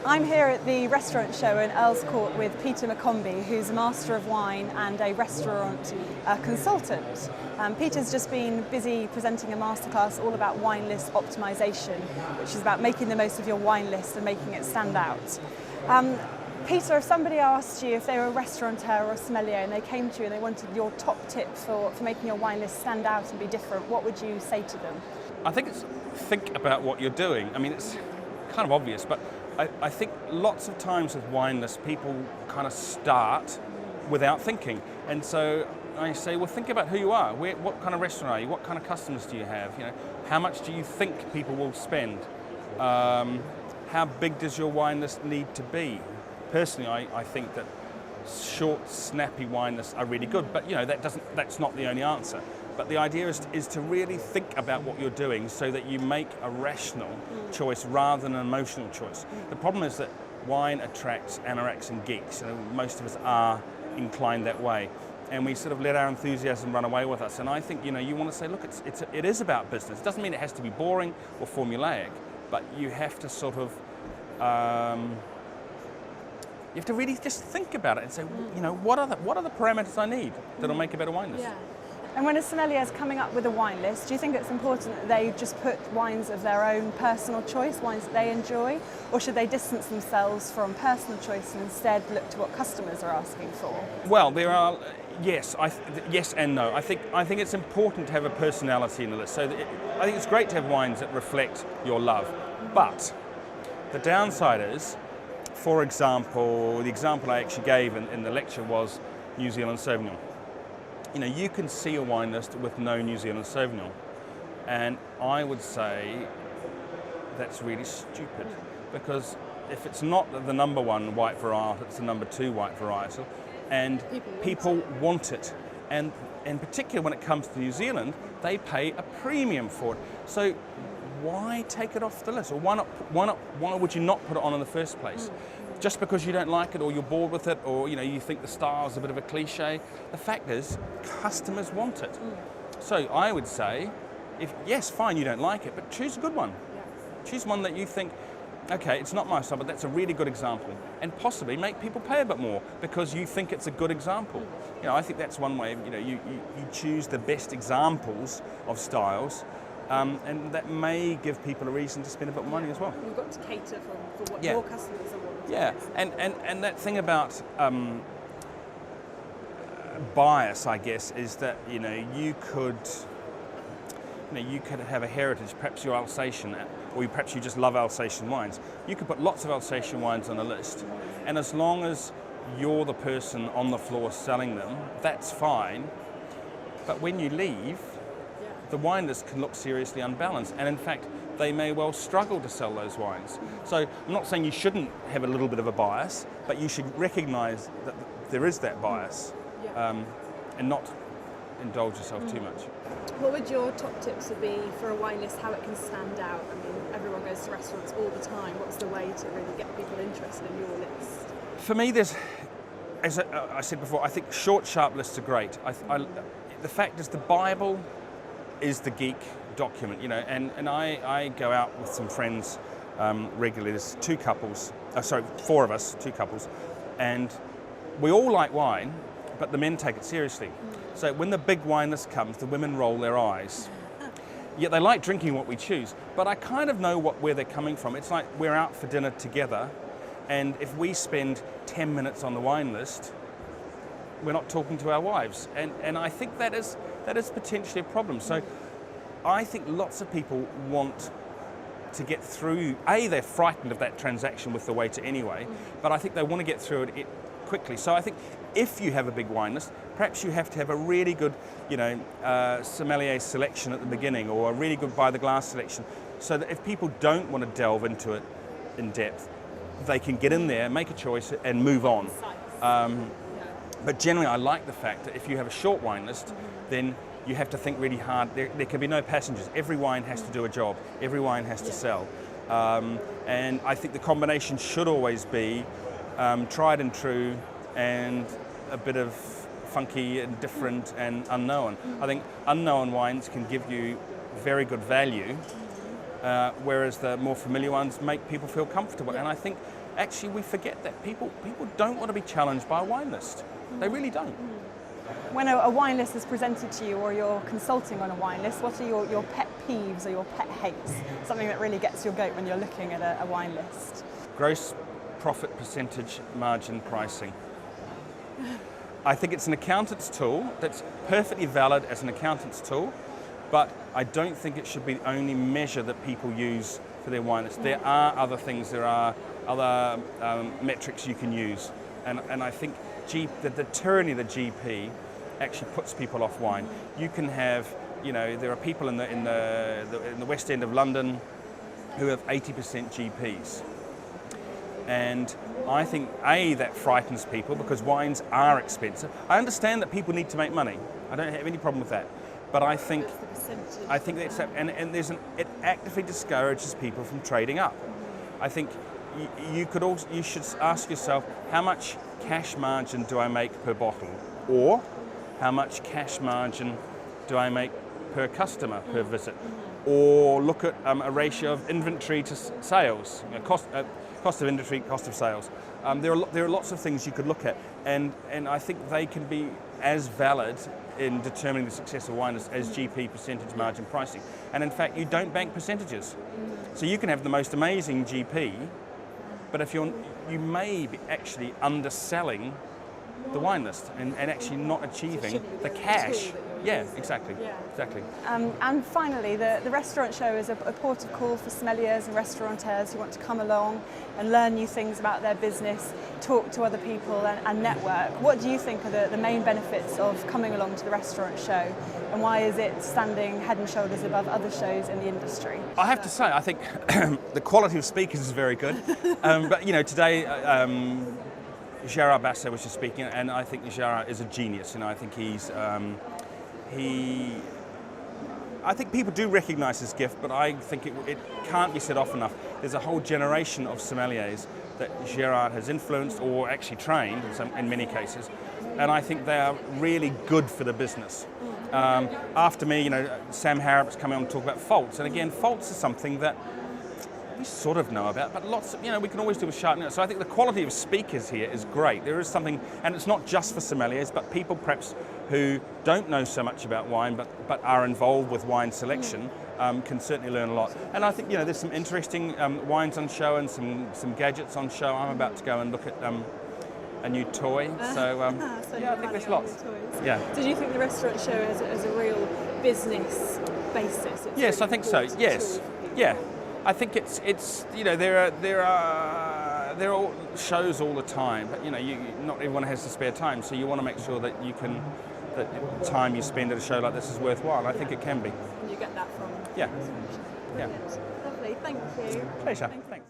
I'm here at the restaurant show in Earl's Court with Mc Combie, who's a master of wine and a restaurant consultant. Peter's just been busy presenting a masterclass all about wine list optimization, which is about making the most of your wine list and making it stand out. Peter, if somebody asked you if they were a restaurateur or a sommelier and they came to you and they wanted your top tips for making your wine list stand out and be different, what would you say to them? I think it's think about what you're doing. I mean, it's kind of obvious, but I think lots of times with wine lists, people kind of start without thinking. And so I say, well, think about who you are. What kind of restaurant are you? What kind of customers do you have? You know, how much do you think people will spend? How big does your wine list need to be? Personally, I think that short, snappy wine lists are really good, but you know, that's not the only answer. But the idea is to really think about what you're doing so that you make a rational choice rather than an emotional choice. The problem is that wine attracts anoraks and geeks. You know, most of us are inclined that way, and we sort of let our enthusiasm run away with us. And I think, you know, you want to say, look, it is about business. It doesn't mean it has to be boring or formulaic, but you have to sort of you have to really just think about it and say, you know, what are the parameters I need that'll make a better wine list? Yeah. And when a sommelier is coming up with a wine list, do you think it's important that they just put wines of their own personal choice, wines that they enjoy, or should they distance themselves from personal choice and instead look to what customers are asking for? Well, there are yes and no. I think it's important to have a personality in the list. So I think it's great to have wines that reflect your love, but the downside is, for example, the example I actually gave in the lecture was New Zealand Sauvignon. You know, you can see a wine list with no New Zealand Sauvignon, and I would say that's really stupid, because if it's not the number one white varietal, it's the number two white varietal, and people want it. And in particular, when it comes to New Zealand, they pay a premium for it. So why take it off the list? Or why would you not put it on in the first place? Just because you don't like it, or you're bored with it, or you know, you think the style is a bit of a cliche. The fact is, customers want it. So I would say, yes, fine, you don't like it, but choose a good one. Yeah. Choose one that you think, okay, it's not my style, but that's a really good example, and possibly make people pay a bit more because you think it's a good example. You know, I think that's one way. You know, you choose the best examples of styles. And that may give people a reason to spend a bit more money as well. You've got to cater for what your customers are wanting. Yeah, and that thing about bias, I guess, is that you could have a heritage. Perhaps you're Alsatian, or perhaps you just love Alsatian wines. You could put lots of Alsatian wines on a list, and as long as you're the person on the floor selling them, that's fine. But when you leave, the wine list can look seriously unbalanced, and in fact they may well struggle to sell those wines. So I'm not saying you shouldn't have a little bit of a bias, but you should recognise that there is that bias, and not indulge yourself too much. What would your top tips be for a wine list, how it can stand out? I mean, everyone goes to restaurants all the time. What's the way to really get people interested in your list? For me, there's, as I said before, I think short, sharp lists are great. The fact is, the Bible is the geek document, and I go out with some friends regularly. There's four of us, two couples, and we all like wine, but the men take it seriously. So when the big wine list comes, the women roll their eyes. Yet they like drinking what we choose, but I kind of know where they're coming from. It's like we're out for dinner together, and if we spend 10 minutes on the wine list, we're not talking to our wives, and I think that is potentially a problem. So I think lots of people want to get through, they're frightened of that transaction with the waiter anyway, but I think they want to get through it quickly. So I think if you have a big wine list, perhaps you have to have a really good sommelier selection at the beginning, or a really good by the glass selection, so that if people don't want to delve into it in depth, they can get in there, make a choice and move on. But generally, I like the fact that if you have a short wine list, then you have to think really hard. There can be no passengers. Every wine has to do a job. Every wine has to sell. And I think the combination should always be tried and true, and a bit of funky and different and unknown. I think unknown wines can give you very good value, whereas the more familiar ones make people feel comfortable. And I think actually we forget that. People don't want to be challenged by a wine list. They really don't. When a wine list is presented to you or you're consulting on a wine list, what are your pet peeves or your pet hates? Something that really gets your goat when you're looking at a wine list. Gross profit percentage margin pricing. I think it's an accountant's tool that's perfectly valid as an accountant's tool, but I don't think it should be the only measure that people use for their wine list. There are other things, there are other metrics you can use, and I think the tyranny of the GP actually puts people off wine. You can have, there are people in the West End of London who have 80% GPs. And I think, that frightens people because wines are expensive. I understand that people need to make money. I don't have any problem with that. But I think that's, and it actively discourages people from trading up. I think you should ask yourself, how much cash margin do I make per bottle? Or how much cash margin do I make per customer, per visit? Or look at a ratio of inventory to sales, cost of inventory, cost of sales. There are lots of things you could look at, and I think they can be as valid in determining the success of wine as GP percentage margin pricing. And in fact, you don't bank percentages. So you can have the most amazing GP, but if you may be actually underselling the wine list and actually not achieving the cash. Yeah, exactly. Exactly. And finally, the restaurant show is a port of call for sommeliers and restaurateurs who want to come along and learn new things about their business, talk to other people and network. What do you think are the main benefits of coming along to the restaurant show, and why is it standing head and shoulders above other shows in the industry? I have to say, I think the quality of speakers is very good. But today, Gerard Basset was just speaking, and I think Gerard is a genius. I think I think people do recognise his gift, but I think it can't be said off enough. There's a whole generation of sommeliers that Gerard has influenced or actually trained in many cases, and I think they are really good for the business. After me, Sam Harrop's coming on to talk about faults, and again, faults is something that we sort of know about, but lots of, we can always do with sharp. So I think the quality of speakers here is great. There is something, and it's not just for sommeliers, but people perhaps who don't know so much about wine, but are involved with wine selection, can certainly learn a lot. And I think, there's some interesting wines on show and some gadgets on show. I'm about to go and look at a new toy, so I think there's lots. Yeah. Did you think the restaurant show is a real business basis? Yes, I think so. Yes, yeah. I think it's there are shows all the time, but not everyone has the spare time, so you want to make sure that that the time you spend at a show like this is worthwhile. I think it can be. And you get that from. Yeah. Lovely, thank you. Pleasure. Thanks.